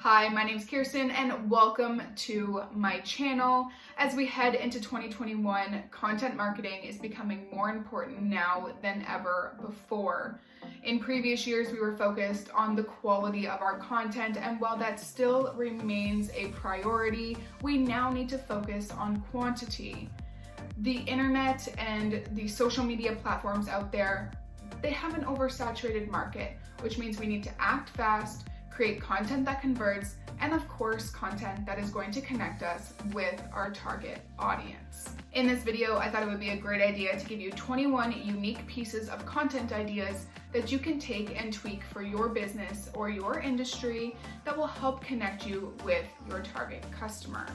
Hi, my name's Kirsten and welcome to my channel. As we head into 2021, content marketing is becoming more important now than ever before. In previous years, we were focused on the quality of our content, and while that still remains a priority, we now need to focus on quantity. The internet and the social media platforms out there, they have an oversaturated market, which means we need to act fast, create content that converts, and of course, content that is going to connect us with our target audience. In this video, I thought it would be a great idea to give you 21 unique pieces of content ideas that you can take and tweak for your business or your industry that will help connect you with your target customer.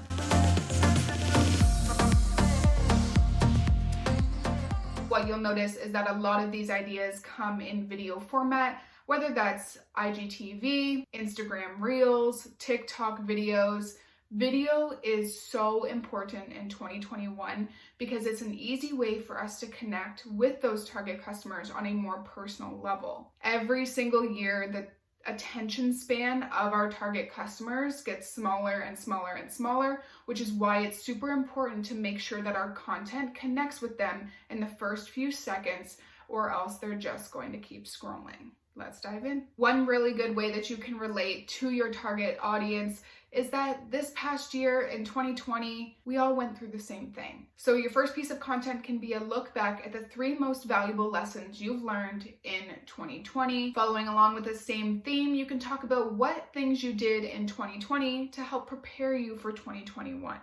What you'll notice is that a lot of these ideas come in video format, whether that's IGTV, Instagram Reels, TikTok videos. Video is so important in 2021 because it's an easy way for us to connect with those target customers on a more personal level. Every single year, the attention span of our target customers gets smaller and smaller and smaller, which is why it's super important to make sure that our content connects with them in the first few seconds, or else they're just going to keep scrolling. Let's dive in. One really good way that you can relate to your target audience is that this past year in 2020, we all went through the same thing. So your first piece of content can be a look back at the 3 most valuable lessons you've learned in 2020. Following along with the same theme, you can talk about what things you did in 2020 to help prepare you for 2021.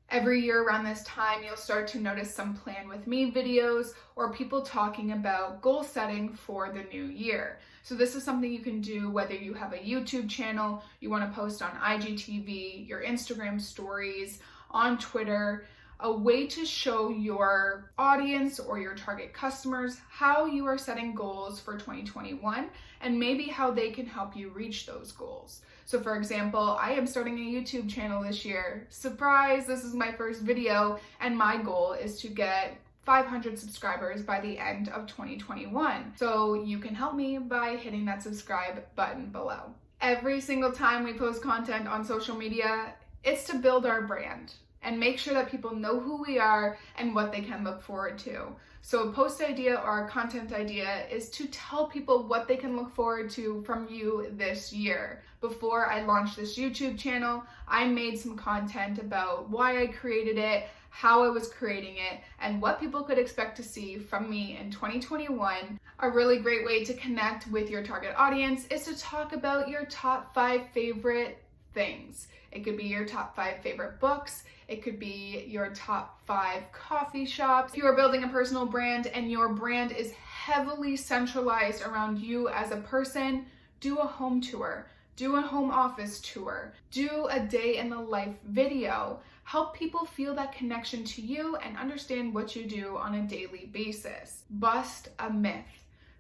Every year around this time, you'll start to notice some Plan With Me videos or people talking about goal setting for the new year. So this is something you can do whether you have a YouTube channel, you want to post on IGTV, your Instagram stories, on Twitter, a way to show your audience or your target customers how you are setting goals for 2021 and maybe how they can help you reach those goals. So for example, I am starting a YouTube channel this year. Surprise, this is my first video, and my goal is to get 500 subscribers by the end of 2021. So you can help me by hitting that subscribe button below. Every single time we post content on social media, it's to build our brand and make sure that people know who we are and what they can look forward to. So a post idea or a content idea is to tell people what they can look forward to from you this year. Before I launched this YouTube channel, I made some content about why I created it, how I was creating it, and what people could expect to see from me in 2021. A really great way to connect with your target audience is to talk about your top 5 favorite things. It could be your top 5 favorite books. It could be your top 5 coffee shops. If you are building a personal brand and your brand is heavily centralized around you as a person, do a home tour, do a home office tour, do a day in the life video. Help people feel that connection to you and understand what you do on a daily basis. Bust a myth.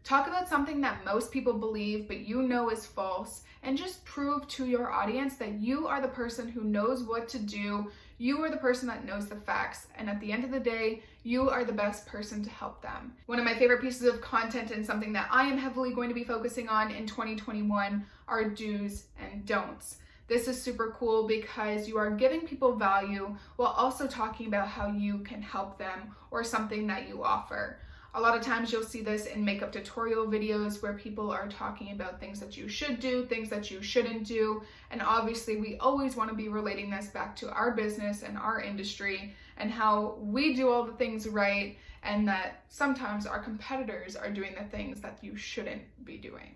Talk about something that most people believe but you know is false, and just prove to your audience that you are the person who knows what to do. You are the person that knows the facts, and at the end of the day, you are the best person to help them. One of my favorite pieces of content and something that I am heavily going to be focusing on in 2021 are do's and don'ts. This is super cool because you are giving people value while also talking about how you can help them or something that you offer. A lot of times you'll see this in makeup tutorial videos where people are talking about things that you should do, things that you shouldn't do. And obviously we always want to be relating this back to our business and our industry and how we do all the things right, and that sometimes our competitors are doing the things that you shouldn't be doing.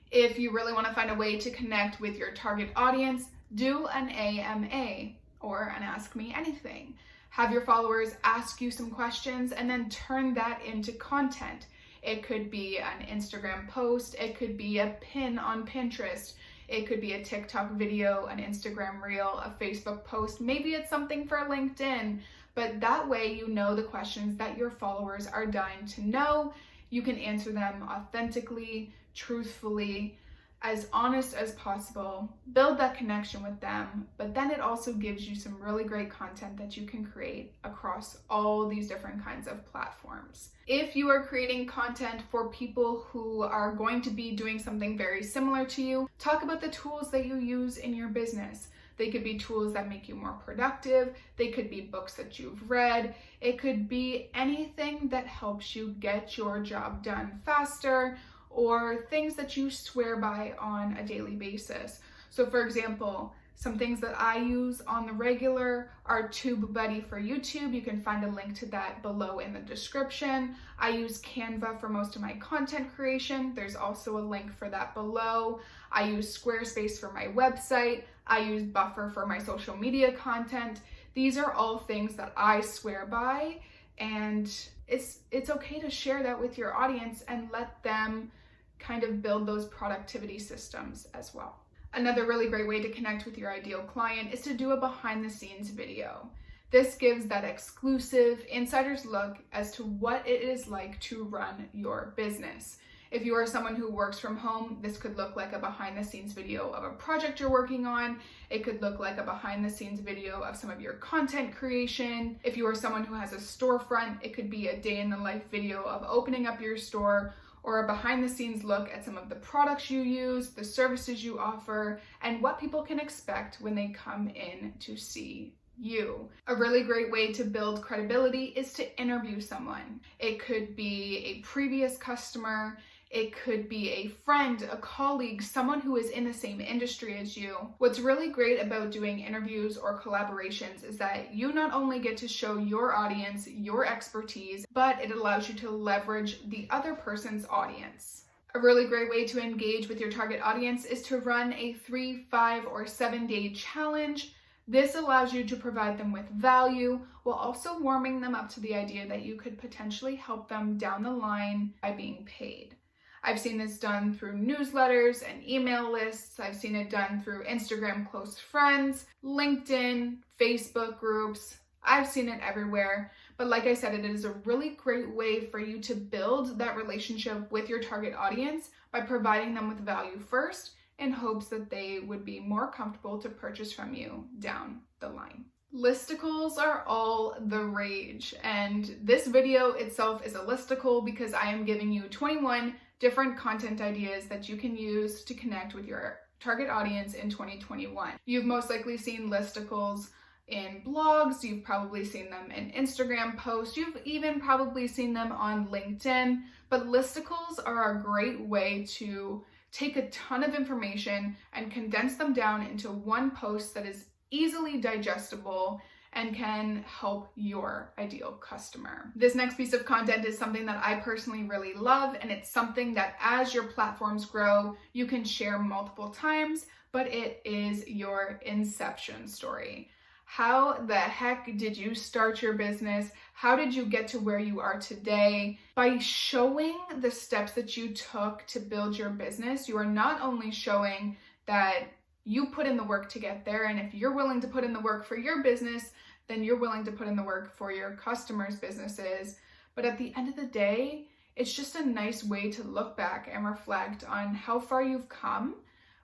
If you really want to find a way to connect with your target audience, do an AMA or an Ask Me Anything. Have your followers ask you some questions and then turn that into content. It could be an Instagram post, it could be a pin on Pinterest, it could be a TikTok video, an Instagram reel, a Facebook post, maybe it's something for LinkedIn, but that way you know the questions that your followers are dying to know. You can answer them authentically, truthfully, as honest as possible, build that connection with them, but then it also gives you some really great content that you can create across all these different kinds of platforms. If you are creating content for people who are going to be doing something very similar to you, talk about the tools that you use in your business. They could be tools that make you more productive. They could be books that you've read. It could be anything that helps you get your job done faster, or things that you swear by on a daily basis. So for example, some things that I use on the regular are TubeBuddy for YouTube. You can find a link to that below in the description. I use Canva for most of my content creation. There's also a link for that below. I use Squarespace for my website. I use Buffer for my social media content. These are all things that I swear by, and it's okay to share that with your audience and let them kind of build those productivity systems as well. Another really great way to connect with your ideal client is to do a behind the scenes video. This gives that exclusive insider's look as to what it is like to run your business. If you are someone who works from home, this could look like a behind the scenes video of a project you're working on. It could look like a behind the scenes video of some of your content creation. If you are someone who has a storefront, it could be a day in the life video of opening up your store, or a behind the scenes look at some of the products you use, the services you offer, and what people can expect when they come in to see you. A really great way to build credibility is to interview someone. It could be a previous customer, it could be a friend, a colleague, someone who is in the same industry as you. What's really great about doing interviews or collaborations is that you not only get to show your audience your expertise, but it allows you to leverage the other person's audience. A really great way to engage with your target audience is to run a 3, 5, or 7-day challenge. This allows you to provide them with value while also warming them up to the idea that you could potentially help them down the line by being paid. I've seen this done through newsletters and email lists. I've seen it done through Instagram close friends, LinkedIn, Facebook groups. I've seen it everywhere. But like I said, it is a really great way for you to build that relationship with your target audience by providing them with value first, in hopes that they would be more comfortable to purchase from you down the line. Listicles are all the rage, and this video itself is a listicle because I am giving you 21 different content ideas that you can use to connect with your target audience in 2021. You've most likely seen listicles in blogs, you've probably seen them in Instagram posts, you've even probably seen them on LinkedIn, but listicles are a great way to take a ton of information and condense them down into one post that is easily digestible and can help your ideal customer. This next piece of content is something that I personally really love, and it's something that as your platforms grow, you can share multiple times, but it is your Inception story. How the heck did you start your business? How did you get to where you are today? By showing the steps that you took to build your business, you are not only showing that you put in the work to get there, and if you're willing to put in the work for your business, then you're willing to put in the work for your customers' businesses. But at the end of the day, it's just a nice way to look back and reflect on how far you've come,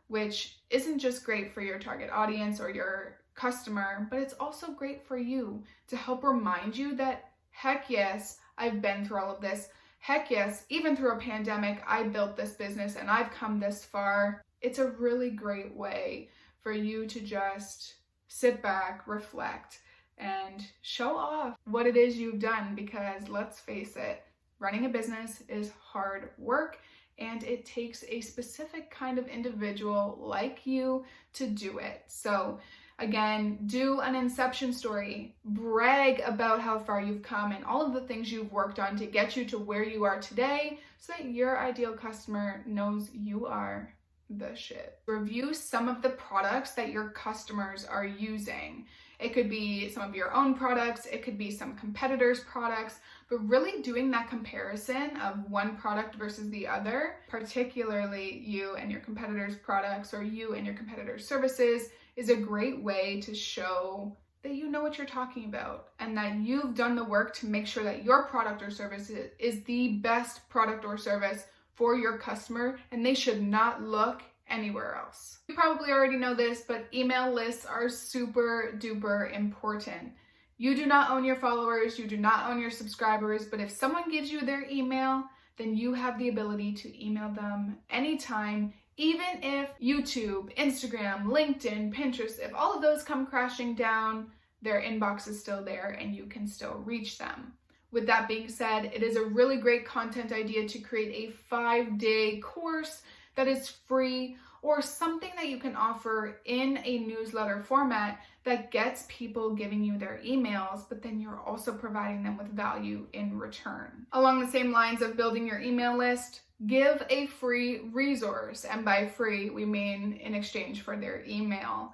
which isn't just great for your target audience or your customer, but it's also great for you to help remind you that, heck yes, I've been through all of this. Heck yes, even through a pandemic, I built this business and I've come this far. It's a really great way for you to just sit back, reflect, and show off what it is you've done, because let's face it, running a business is hard work and it takes a specific kind of individual like you to do it. So again, do an Inception story, brag about how far you've come and all of the things you've worked on to get you to where you are today, so that your ideal customer knows you are the shit. Review some of the products that your customers are using. It could be some of your own products, it could be some competitors' products, but really doing that comparison of one product versus the other, particularly you and your competitors' products or you and your competitors' services, is a great way to show that you know what you're talking about and that you've done the work to make sure that your product or service is the best product or service for your customer, and they should not look anywhere else. You probably already know this, but email lists are super duper important. You do not own your followers, you do not own your subscribers, but if someone gives you their email, then you have the ability to email them anytime, even if YouTube, Instagram, LinkedIn, Pinterest, if all of those come crashing down, their inbox is still there and you can still reach them. With that being said, it is a really great content idea to create a 5-day course that is free, or something that you can offer in a newsletter format that gets people giving you their emails, but then you're also providing them with value in return. Along the same lines of building your email list, give a free resource, and by free, we mean in exchange for their email.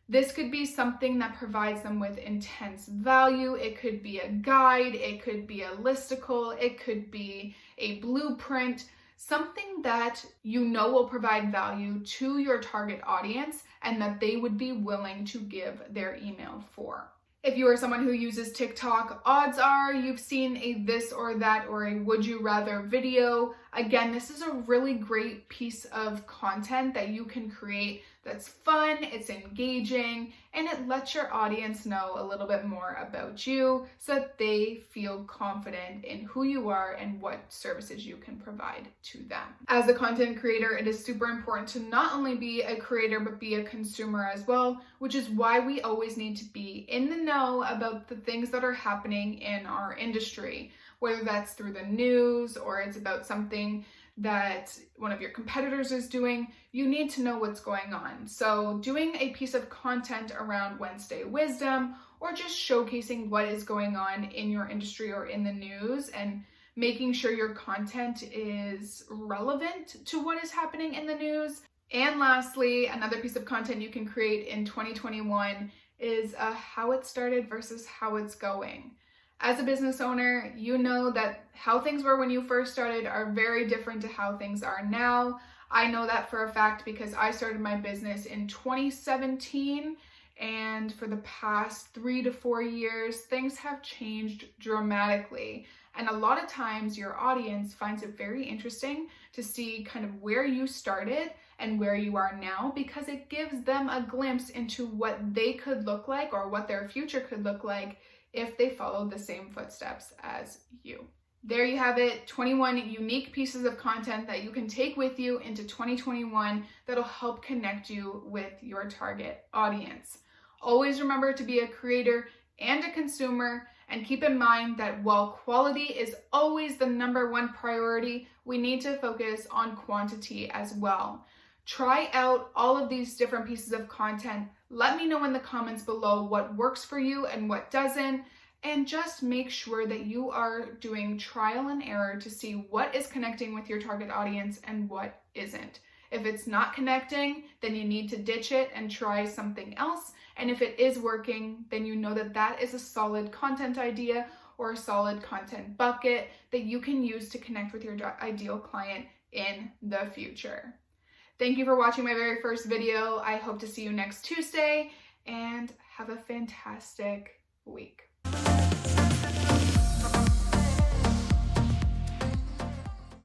This could be something that provides them with intense value. It could be a guide, it could be a listicle, it could be a blueprint, something that you know will provide value to your target audience and that they would be willing to give their email for. If you are someone who uses TikTok, odds are you've seen a this or that or a would you rather video. Again, this is a really great piece of content that you can create that's fun, it's engaging, and it lets your audience know a little bit more about you so that they feel confident in who you are and what services you can provide to them. As a content creator, it is super important to not only be a creator, but be a consumer as well, which is why we always need to be in the know about the things that are happening in our industry, whether that's through the news or it's about something that one of your competitors is doing. You need to know what's going on. So doing a piece of content around Wednesday Wisdom, or just showcasing what is going on in your industry or in the news and making sure your content is relevant to what is happening in the news. And lastly, another piece of content you can create in 2021 is how it started versus how it's going. As a business owner, you know that how things were when you first started are very different to how things are now. I know that for a fact because I started my business in 2017, and for the past 3 to 4 years, things have changed dramatically. And a lot of times your audience finds it very interesting to see kind of where you started and where you are now, because it gives them a glimpse into what they could look like or what their future could look like if they followed the same footsteps as you. There you have it, 21 unique pieces of content that you can take with you into 2021 that'll help connect you with your target audience. Always remember to be a creator and a consumer, and keep in mind that while quality is always the #1 priority, we need to focus on quantity as well. Try out all of these different pieces of content. Let me know in the comments below what works for you and what doesn't, and just make sure that you are doing trial and error to see what is connecting with your target audience and what isn't. If it's not connecting, then you need to ditch it and try something else. And if it is working, then you know that that is a solid content idea or a solid content bucket that you can use to connect with your ideal client in the future. Thank you for watching my very first video. I hope to see you next Tuesday, and have a fantastic week.